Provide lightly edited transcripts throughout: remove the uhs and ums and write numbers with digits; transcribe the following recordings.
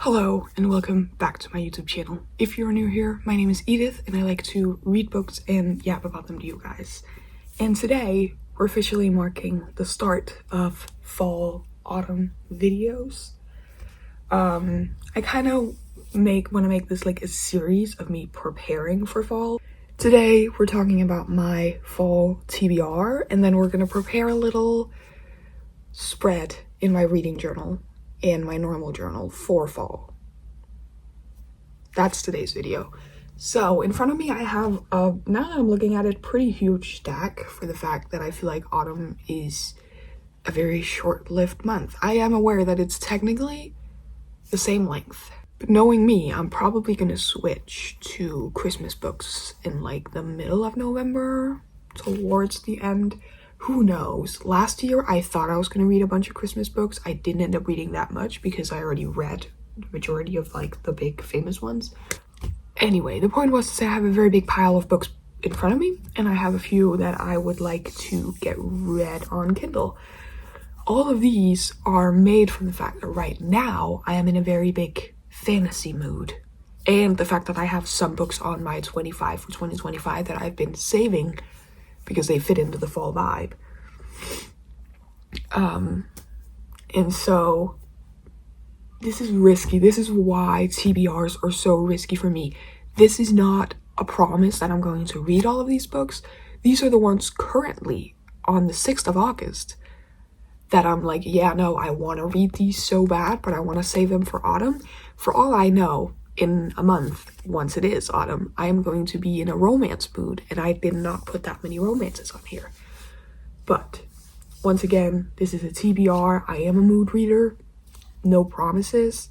Hello and welcome back to my YouTube channel. If you're new here, my name is Edith and I like to read books and yap about them to you guys. And today we're officially marking the start of fall autumn videos. I kind of want to make this like a series of me preparing for fall. Today we're talking about my fall TBR and then we're going to prepare a little spread in my reading journal and my normal journal for fall. That's today's video. So in front of me I have a, now that I'm looking at it, pretty huge stack for the fact that I feel like autumn is a very short-lived month. I am aware that it's technically the same length, but knowing me, I'm probably gonna switch to Christmas books in like the middle of November towards the end. Who knows? Last year I thought I was gonna read a bunch of Christmas books. I didn't end up reading that much because I already read the majority of like the big famous ones. Anyway, the point was to say I have a very big pile of books in front of me and I have a few that I would like to get read on Kindle. All of these are made from the fact that right now I am in a very big fantasy mood, and the fact that I have some books on my 25 for 2025 that I've been saving because they fit into the fall vibe. And so this is risky. This is why TBRs are so risky for me. This is not a promise that I'm going to read all of these books. These are the ones currently on the 6th of August that I'm like, yeah, no, I want to read these so bad, but I want to save them for autumn. For all I know, in a month, once it is autumn, I am going to be in a romance mood, and I did not put that many romances on here. But once again, this is a TBR. I am a mood reader. No promises.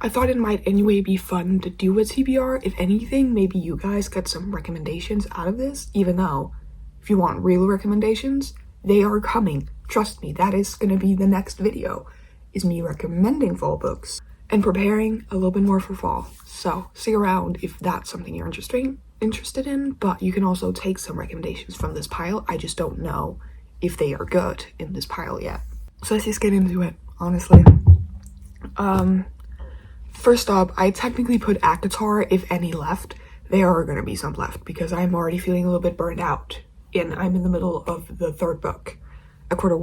I thought it might anyway be fun to do a TBR. If anything, maybe you guys get some recommendations out of this, even though if you want real recommendations, they are coming. Trust me, that is going to be the next video, is me recommending fall books and preparing a little bit more for fall. So stick around if that's something you're interested in, but you can also take some recommendations from this pile. I just don't know if they are good in this pile yet. So let's just get into it, honestly. First up, I technically put ACOTAR, if any left. There are going to be some left because I'm already feeling a little bit burned out and I'm in the middle of the third book, A Quarter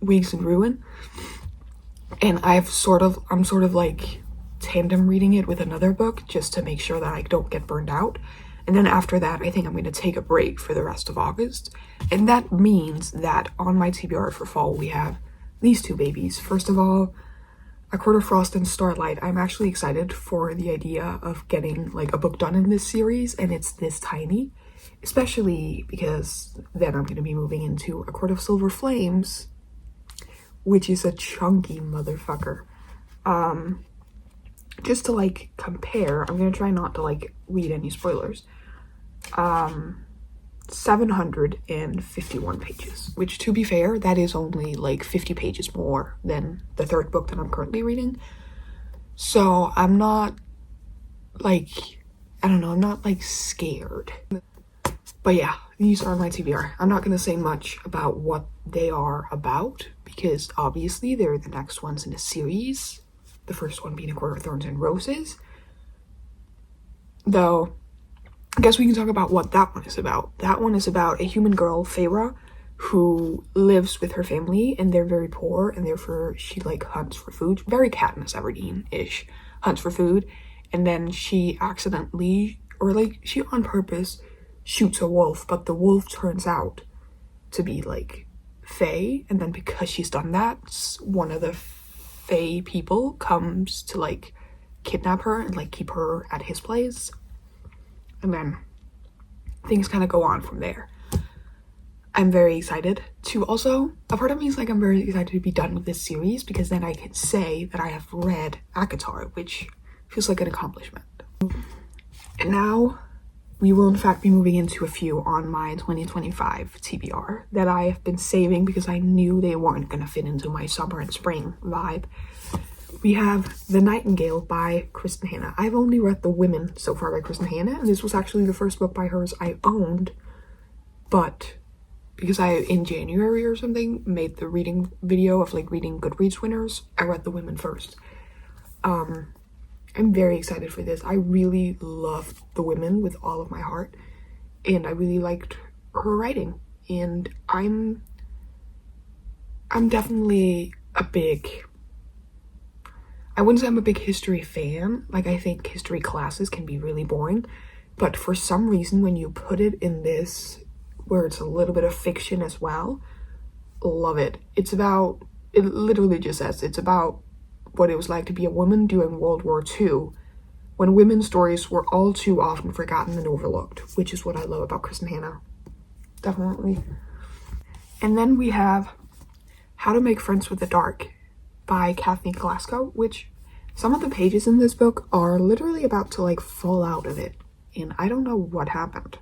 Weeks in Ruin, and I'm sort of like tandem reading it with another book just to make sure that I don't get burned out. And then after that, I think I'm going to take a break for the rest of August, and that means that on my TBR for fall we have these two babies. First of all, A Quarter Frost and Starlight. I'm actually excited for the idea of getting like a book done in this series, and it's this tiny, especially because then I'm going to be moving into A Court of Silver Flames, which is a chunky motherfucker. Just to like compare, I'm going to try not to like read any spoilers. 751 pages, which to be fair, that is only like 50 pages more than the third book that I'm currently reading. So I'm not like, I don't know, I'm not like scared. But yeah, these are my TBR. I'm not going to say much about what they are about because obviously they're the next ones in a series. The first one being A Court of Thorns and Roses. Though, I guess we can talk about what that one is about. That one is about a human girl, Feyre, who lives with her family and they're very poor and therefore she like hunts for food. Very Katniss Everdeen-ish. Hunts for food, and then she accidentally, or like she on purpose, shoots a wolf, but the wolf turns out to be like Fae, and then because she's done that, one of the Fae people comes to like kidnap her and like keep her at his place, and then things kind of go on from there. I'm very excited to also, a part of me is like, I'm very excited to be done with this series because then I can say that I have read ACOTAR, which feels like an accomplishment. And now we will in fact be moving into a few on my 2025 TBR that I have been saving because I knew they weren't going to fit into my summer and spring vibe. We have The Nightingale by Kristen Hanna. I've only read The Women so far by Kristen Hanna, and this was actually the first book by hers I owned, but because I, in January or something, made the reading video of like reading Goodreads winners, I read The Women first. I'm very excited for this. I really loved the women with all of my heart, and I really liked her writing, and I'm definitely I wouldn't say I'm a big history fan. Like, I think history classes can be really boring, but for some reason when you put it in this where it's a little bit of fiction as well, love it. It literally just says it's about what it was like to be a woman during World War II, when women's stories were all too often forgotten and overlooked, which is what I love about Kristen Hanna. Definitely. And then we have How to Make Friends with the Dark by Kathleen Glasgow, which some of the pages in this book are literally about to like fall out of it, and I don't know what happened.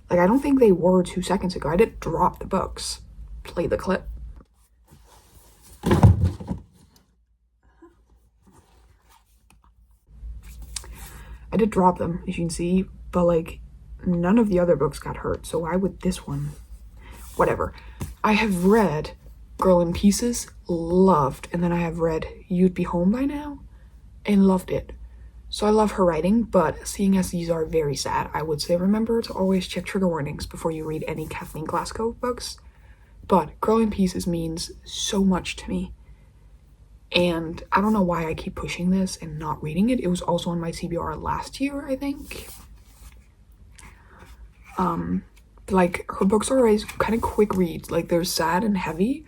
Like, I don't think they were 2 seconds ago. I did drop the books. Play the clip. I did drop them, as you can see, but like none of the other books got hurt, so why would this one? Whatever. I have read Girl in Pieces, loved, and then I have read You'd Be Home by Now and loved it. So I love her writing, but seeing as these are very sad, I would say remember to always check trigger warnings before you read any Kathleen Glasgow books. But Girl in Pieces means so much to me, and I don't know why I keep pushing this and not reading it. It was also on my TBR last year, I think. Like, her books are always kind of quick reads. Like, they're sad and heavy,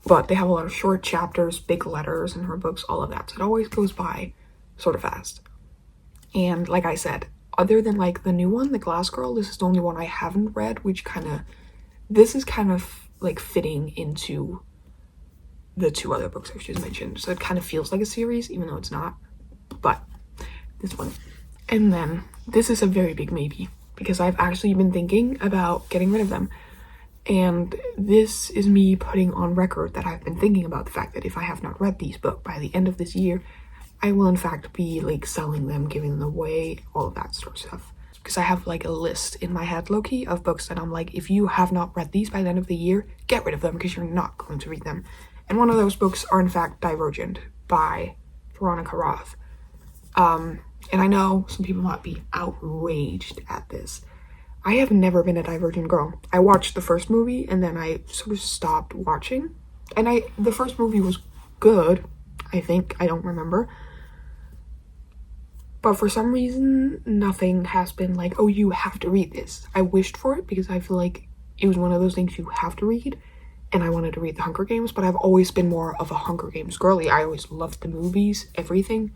but they have a lot of short chapters, big letters in her books, all of that. So it always goes by sort of fast. And like I said, other than like the new one, The Glass Girl, this is the only one I haven't read, which this is kind of like fitting into the 2 other books I just mentioned. So it kind of feels like a series, even though it's not. But this one. And then this is a very big maybe, because I've actually been thinking about getting rid of them. And this is me putting on record that I've been thinking about the fact that if I have not read these books by the end of this year, I will in fact be like selling them, giving them away, all of that sort of stuff. Because I have like a list in my head, low-key, of books that I'm like, if you have not read these by the end of the year, get rid of them because you're not going to read them. And one of those books are in fact Divergent by Veronica Roth. And I know some people might be outraged at this. I have never been a Divergent girl. I watched the first movie and then I sort of stopped watching. And the first movie was good, I think. I don't remember. But for some reason, nothing has been like, oh, you have to read this. I wished for it because I feel like it was one of those things you have to read. And I wanted to read The Hunger Games, but I've always been more of a Hunger Games girly. I always loved the movies, everything.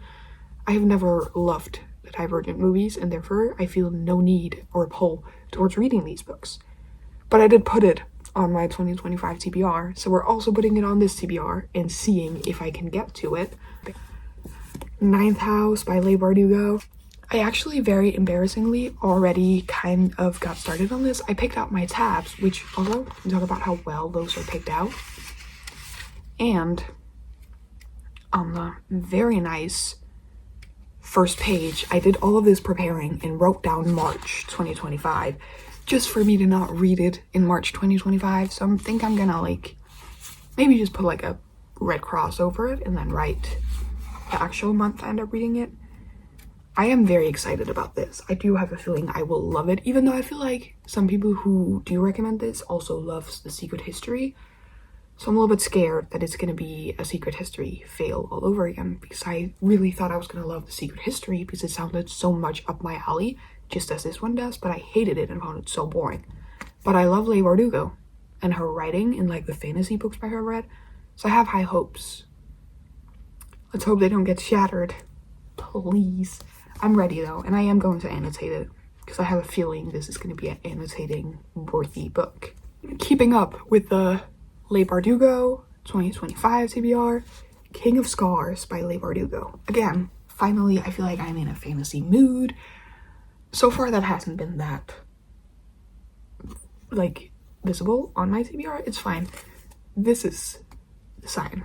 I have never loved the Divergent movies, and therefore I feel no need or pull towards reading these books. But I did put it on my 2025 TBR, so we're also putting it on this TBR and seeing if I can get to it. Ninth House by Leigh Bardugo. I actually very embarrassingly already kind of got started on this. I picked out my tabs, which although we talk about how well those are picked out. And on the very nice first page, I did all of this preparing and wrote down March 2025 just for me to not read it in March 2025. So I think I'm gonna like maybe just put like a red cross over it and then write the actual month I end up reading it. I am very excited about this. I do have a feeling I will love it, even though I feel like some people who do recommend this also loves The Secret History. So I'm a little bit scared that it's going to be a Secret History fail all over again, because I really thought I was going to love The Secret History because it sounded so much up my alley, just as this one does, but I hated it and found it so boring. But I love Leigh Bardugo and her writing and like the fantasy books by her read, so I have high hopes. Let's hope they don't get shattered. Please. I'm ready though, and I am going to annotate it because I have a feeling this is going to be an annotating worthy book. Keeping up with the Leigh Bardugo 2025 TBR, King of Scars by Leigh Bardugo. Again, finally, I feel like I'm in a fantasy mood. So far, that hasn't been that like visible on my TBR. It's fine. This is the sign.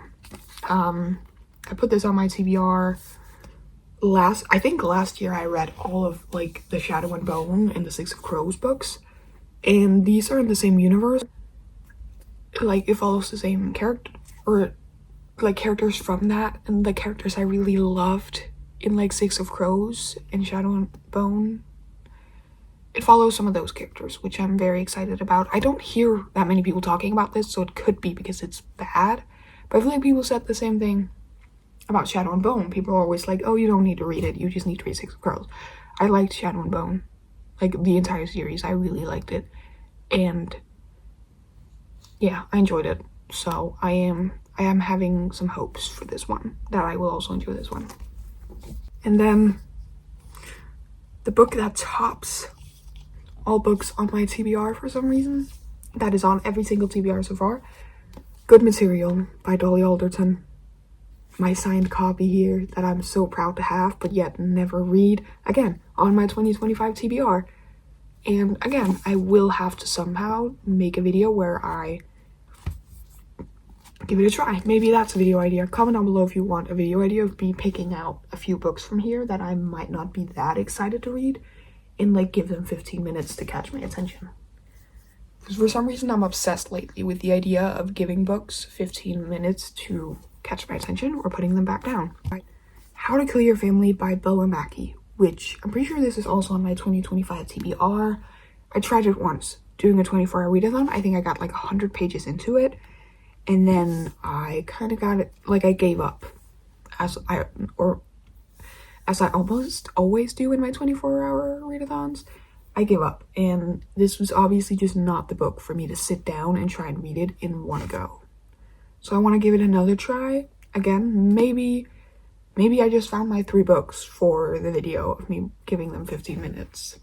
I put this on my TBR I think last year I read all of like the Shadow and Bone and the Six of Crows books, and these are in the same universe. Like, it follows the same character, or like characters from that and the characters I really loved in like Six of Crows and Shadow and Bone. It follows some of those characters, which I'm very excited about. I don't hear that many people talking about this, so it could be because it's bad. But I feel like people said the same thing about Shadow and Bone. People are always like, oh, you don't need to read it. You just need to read Six of Crows. I liked Shadow and Bone. Like, the entire series. I really liked it. And yeah, I enjoyed it. So I am having some hopes for this one, that I will also enjoy this one. And then the book that tops all books on my TBR for some reason, that is on every single TBR so far, Good Material by Dolly Alderton. My signed copy here that I'm so proud to have, but yet never read, again, on my 2025 TBR. And again, I will have to somehow make a video where I give it a try. Maybe that's a video idea. Comment down below if you want a video idea of me picking out a few books from here that I might not be that excited to read and like give them 15 minutes to catch my attention. Because for some reason I'm obsessed lately with the idea of giving books 15 minutes to catch my attention or putting them back down. How to Kill Your Family by Bella Mackie, which I'm pretty sure this is also on my 2025 TBR. I tried it once, doing a 24-hour readathon. I think I got like 100 pages into it, and then I kind of got it, like I gave up, as I almost always do in my 24-hour readathons. I gave up, and this was obviously just not the book for me to sit down and try and read it in one go. So I want to give it another try. Again, maybe I just found my 3 books for the video of me giving them 15 minutes.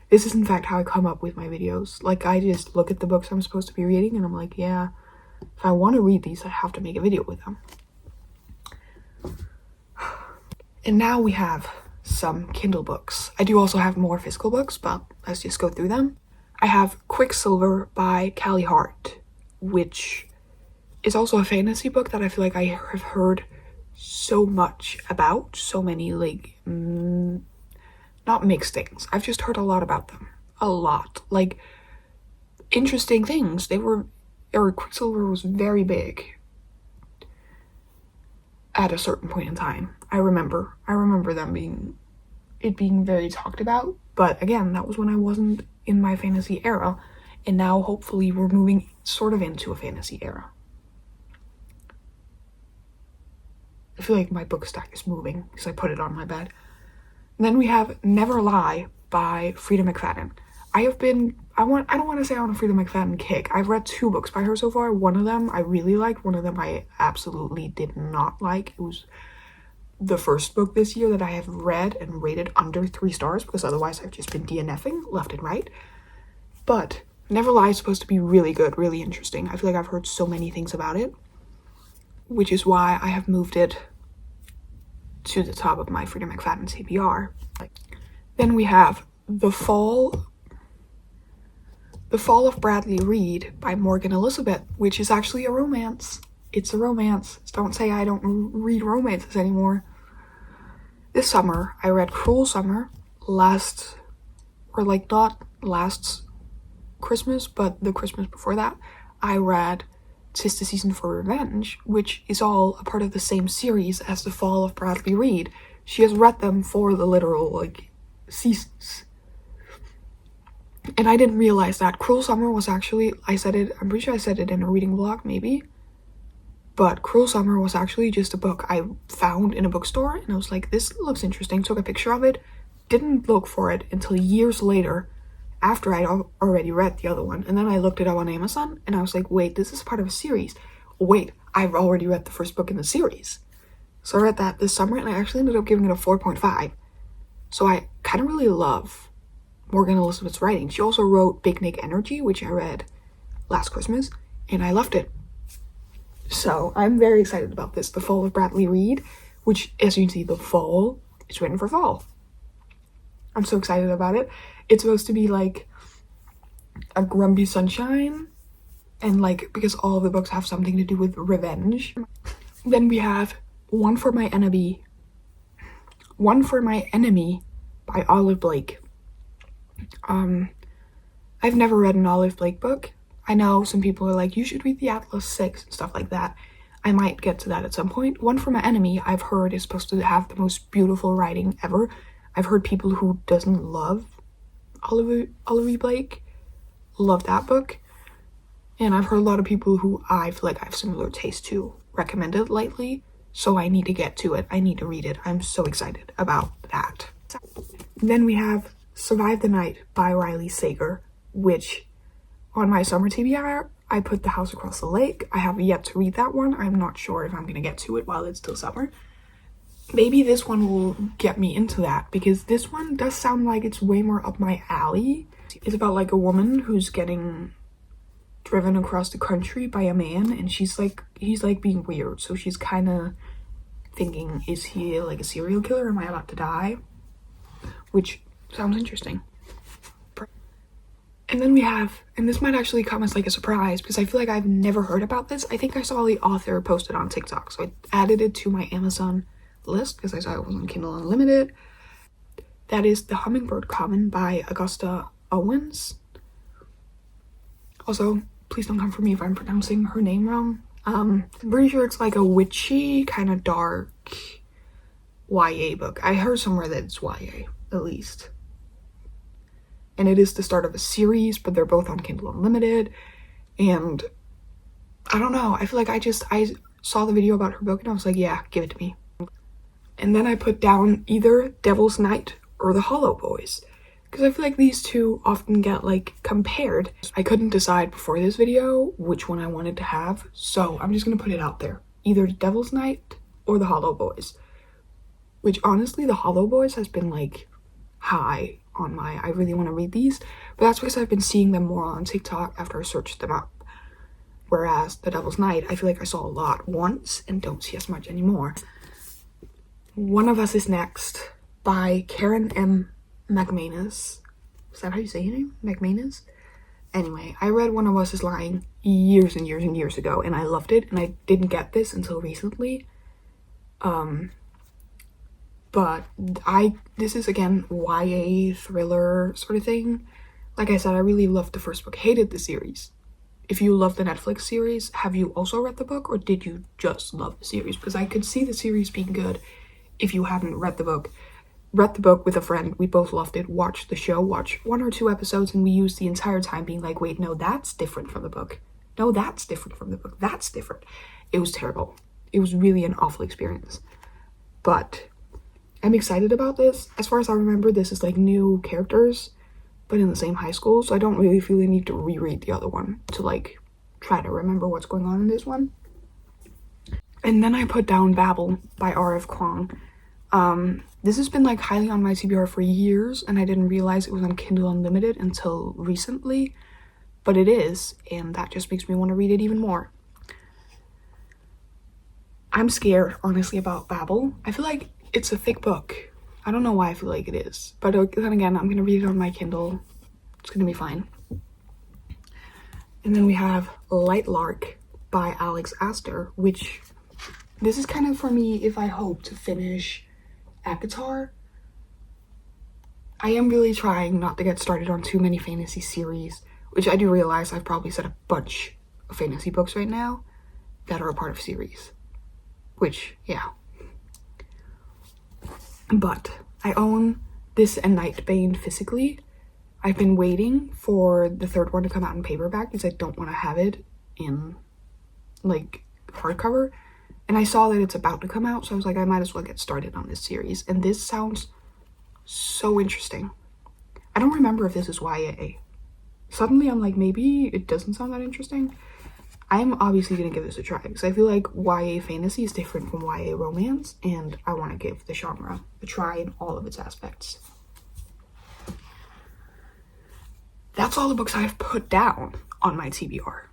This is in fact how I come up with my videos. Like, I just look at the books I'm supposed to be reading and I'm like, yeah, if I want to read these, I have to make a video with them. And now we have some Kindle books. I do also have more physical books, but let's just go through them. I have Quicksilver by Callie Hart, which is also a fantasy book that I feel like I have heard so much about. So many, like, not mixed things. I've just heard a lot about them. A lot. Like, interesting things. Quicksilver was very big at a certain point in time. I remember them being very talked about, but again, that was when I wasn't in my fantasy era, and now hopefully we're moving sort of into a fantasy era. I feel like my book stack is moving because I put it on my bed. And then we have Never Lie by Frida McFadden. I don't want to say I'm on a Frida McFadden kick. I've read 2 books by her so far. One of them I really liked, one of them I absolutely did not like. It was the first book this year that I have read and rated under 3 stars, because otherwise I've just been DNFing left and right. But Never Lie is supposed to be really good, really interesting. I feel like I've heard so many things about it, which is why I have moved it to the top of my Frida McFadden TBR. Then we have The Fall of Bradley Reed by Morgan Elizabeth, which is actually a romance. It's a romance. Don't say I don't read romances anymore. This summer, I read Cruel Summer, not last Christmas, but the Christmas before that. I read 'Tis the Season for Revenge, which is all a part of the same series as The Fall of Bradley Reed. She has read them for the literal, seasons. And I didn't realize that Cruel Summer was actually, I'm pretty sure I said it in a reading vlog, maybe. But Cruel Summer was actually just a book I found in a bookstore, and I was like, this looks interesting, took a picture of it, didn't look for it until years later, after I'd already read the other one. And then I looked it up on Amazon, and I was like, wait, this is part of a series. Wait, I've already read the first book in the series. So I read that this summer, and I actually ended up giving it a 4.5. So I kind of really love Morgan Elizabeth's writing. She also wrote Big Nick Energy, which I read last Christmas, and I loved it. So I'm very excited about this. The Fall of Bradley Reed, which, as you can see, the fall is written for fall. I'm so excited about it. It's supposed to be like a grumpy sunshine, and because all of the books have something to do with revenge. Then we have One for My Enemy by Olive Blake. I've never read an Olive Blake book. I know some people are like, you should read the Atlas 6 and stuff like that. I might get to that at some point. One for My Enemy, I've heard, is supposed to have the most beautiful writing ever. I've heard people who doesn't love Oliver Blake love that book. And I've heard a lot of people who I feel like I have similar taste to recommend it lightly. So I need to get to it. I need to read it. I'm so excited about that. Then we have Survive the Night by Riley Sager, which on my summer TBR, I put The House Across the Lake. I have yet to read that one. I'm not sure if I'm going to get to it while it's still summer. Maybe this one will get me into that, because this one does sound like it's way more up my alley. It's about like a woman who's getting driven across the country by a man, and he's like being weird. So she's kind of thinking, is he like a serial killer? Am I about to die? Which sounds interesting. And then we have, and this might actually come as like a surprise because I feel like I've never heard about this. I think I saw the author posted on TikTok, so I added it to my Amazon list because I saw it was on Kindle Unlimited. That is The Hummingbird Common by Augusta Owens. Also, please don't come for me if I'm pronouncing her name wrong. I'm pretty sure it's like a witchy, kind of dark YA book. I heard somewhere that it's YA, at least. And it is the start of a series, but they're both on Kindle Unlimited. And I don't know, I feel like I saw the video about her book and I was like, yeah, give it to me. And then I put down either Devil's Night or The Hollow Boys, because I feel like these two often get like compared. I couldn't decide before this video which one I wanted to have, so I'm just gonna put it out there. Either Devil's Night or The Hollow Boys. Which honestly, The Hollow Boys has been like high on my I really want to read these, but that's because I've been seeing them more on TikTok after I searched them up. Whereas The Devil's Night, I feel like I saw a lot once and don't see as much anymore. One of Us is Next by Karen M. McManus. Is that how you say her name? McManus? Anyway, I read One of Us is Lying years and years and years ago, and I loved it, and I didn't get this until recently. But this is again YA thriller sort of thing. Like I said, I really loved the first book, hated the series. If you love the Netflix series, have you also read the book, or did you just love the series? Because I could see the series being good if you hadn't read the book. Read the book with a friend, we both loved it, watched the show, watched 1 or 2 episodes, and we used the entire time being like, wait, no, that's different from the book. No, that's different from the book. That's different. It was terrible. It was really an awful experience. But I'm excited about this. As far as I remember, this is like new characters, but in the same high school, so I don't really feel the need to reread the other one to like try to remember what's going on in this one. And then I put down Babel by R.F. Kuang. This has been like highly on my TBR for years, and I didn't realize it was on Kindle Unlimited until recently, but it is, and that just makes me want to read it even more. I'm scared, honestly, about Babel. I feel like it's a thick book. I don't know why I feel like it is, but then again, I'm gonna read it on my Kindle. It's gonna be fine. And then we have Light Lark by Alex Astor, which this is kind of for me if I hope to finish ACOTAR. I am really trying not to get started on too many fantasy series, which I do realize I've probably said a bunch of fantasy books right now that are a part of series. Which, yeah. But I own this and Nightbane physically. I've been waiting for the third one to come out in paperback because I don't want to have it in like hardcover. And I saw that it's about to come out, so I was like, I might as well get started on this series. And this sounds so interesting. I don't remember if this is YA. Suddenly I'm like, maybe it doesn't sound that interesting. I'm obviously going to give this a try because I feel like YA fantasy is different from YA romance, and I want to give the genre a try in all of its aspects. That's all the books I've put down on my TBR.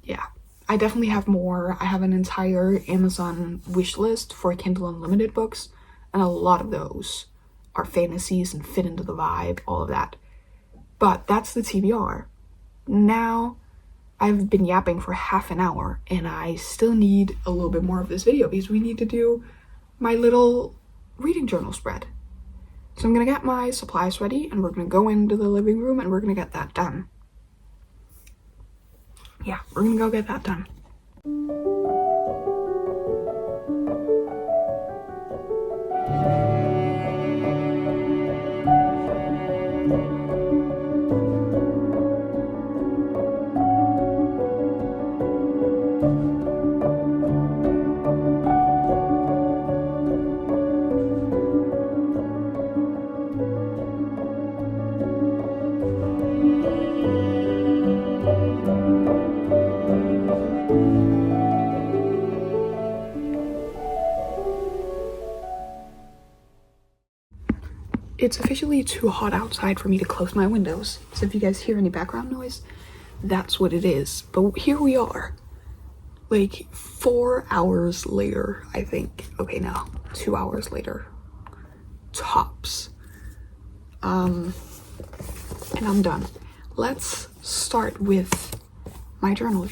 Yeah, I definitely have more. I have an entire Amazon wish list for Kindle Unlimited books, and a lot of those are fantasies and fit into the vibe, all of that. But that's the TBR. Now, I've been yapping for half an hour, and I still need a little bit more of this video because we need to do my little reading journal spread. So I'm gonna get my supplies ready, and we're gonna go into the living room, and we're gonna get that done. Yeah, we're gonna go get that done. It's officially too hot outside for me to close my windows, so if you guys hear any background noise, that's what it is. But here we are, like 4 hours later, I think. Okay, no, 2 hours later, tops. And I'm done. Let's start with my journal.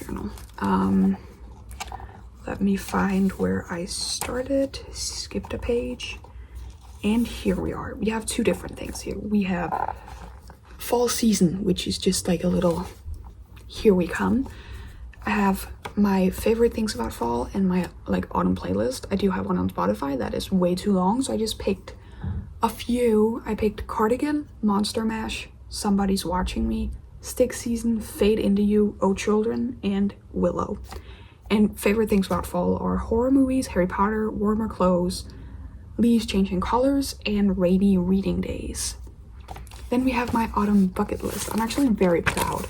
Let me find where I started, skipped a page. And here we are. We have two different things here. We have fall season, which is just like a little here we come. I have my favorite things about fall and my like autumn playlist. I do have one on Spotify that is way too long, so I just picked a few. I picked Cardigan, Monster Mash, Somebody's Watching Me, Stick Season, Fade Into You, Oh Children, and Willow. And favorite things about fall are horror movies, Harry Potter, warmer clothes, leaves changing colors, and rainy reading days. Then we have my autumn bucket list. I'm actually very proud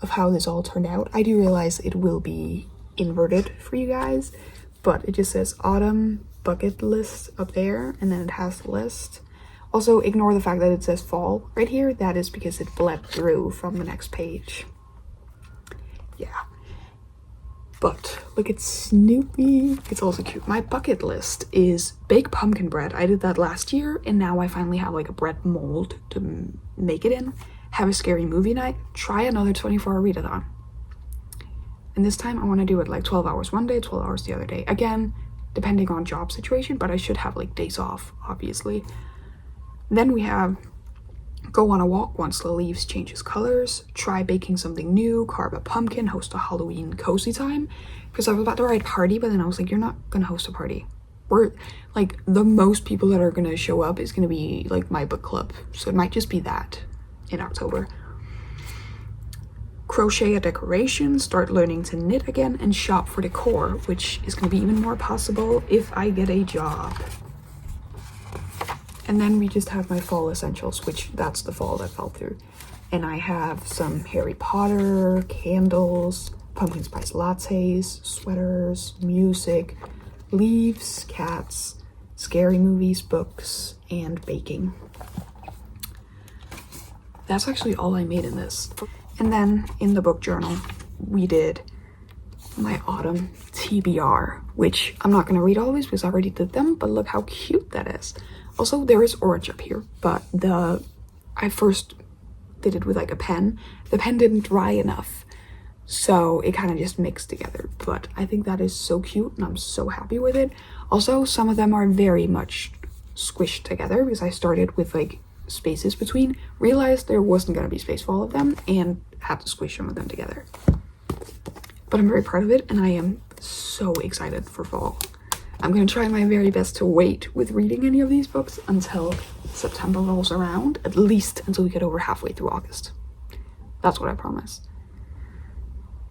of how this all turned out. I do realize it will be inverted for you guys, but it just says autumn bucket list up there, and then it has the list. Also, ignore the fact that it says fall right here. That is because it bled through from the next page. Yeah. But look at Snoopy. It's also cute. My bucket list is bake pumpkin bread. I did that last year, and now I finally have like a bread mold to make it in. Have a scary movie night. Try another 24-hour readathon. And this time I want to do it like 12 hours one day, 12 hours the other day. Again, depending on job situation, but I should have like days off, obviously. Then we have go on a walk once the leaves changes colors, try baking something new, carve a pumpkin, host a Halloween cozy time. Because I was about to write party, but then I was like, you're not gonna host a party. We're like, the most people that are gonna show up is gonna be like my book club. So it might just be that in October. Crochet a decoration, start learning to knit again, and shop for decor, which is gonna be even more possible if I get a job. And then we just have my fall essentials, which that's the fall that fell through. And I have some Harry Potter, candles, pumpkin spice lattes, sweaters, music, leaves, cats, scary movies, books, and baking. That's actually all I made in this. And then in the book journal, we did my autumn TBR, which I'm not gonna read all these because I already did them, but look how cute that is. Also, there is orange up here, but I first did it with like a pen. The pen didn't dry enough, so it kind of just mixed together. But I think that is so cute, and I'm so happy with it. Also, some of them are very much squished together because I started with like spaces between, realized there wasn't gonna be space for all of them, and had to squish some of them together. But I'm very proud of it, and I am so excited for fall. I'm gonna try my very best to wait with reading any of these books until September rolls around, at least until we get over halfway through August. That's what I promise.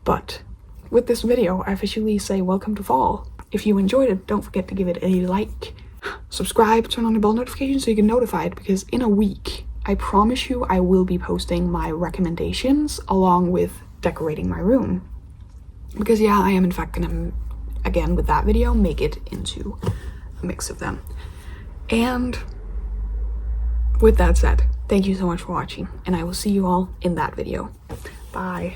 But with this video, I officially say welcome to fall. If you enjoyed it, don't forget to give it a like, subscribe, turn on the bell notification so you get notified, because in a week, I promise you I will be posting my recommendations along with decorating my room. Because yeah, I am in fact gonna, again with that video, make it into a mix of them. And with that said, thank you so much for watching, and I will see you all in that video. Bye.